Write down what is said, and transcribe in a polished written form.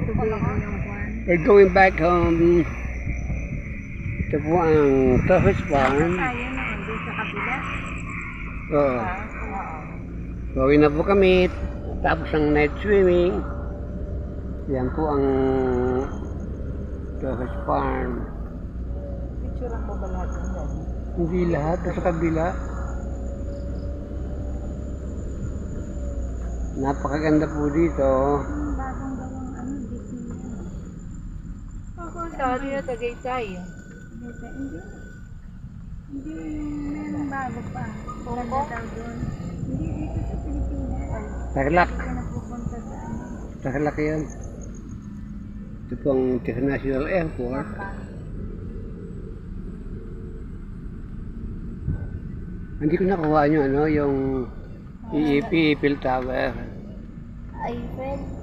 We're going back home. Ito po ang Torres Farm. Oo. Gawin na po kami. Tapos ang night swimming. Yan po ang Torres Farm. Picture mo ba lahat ng yan? Hindi lahat. Sa kabila. Napakaganda po dito. Bagong-bagong Disney. Ako, sabi na Tagaytay. Hindi, meron bago pa. Hong Kong? Hindi dito sa Pilipinas. Tarlac. Hindi ka napupunta sa ano. Tarlac yan. Ito po ang International Airport. Hindi ko nakuha nyo, ano, yung Eiffel Tower. Eiffel.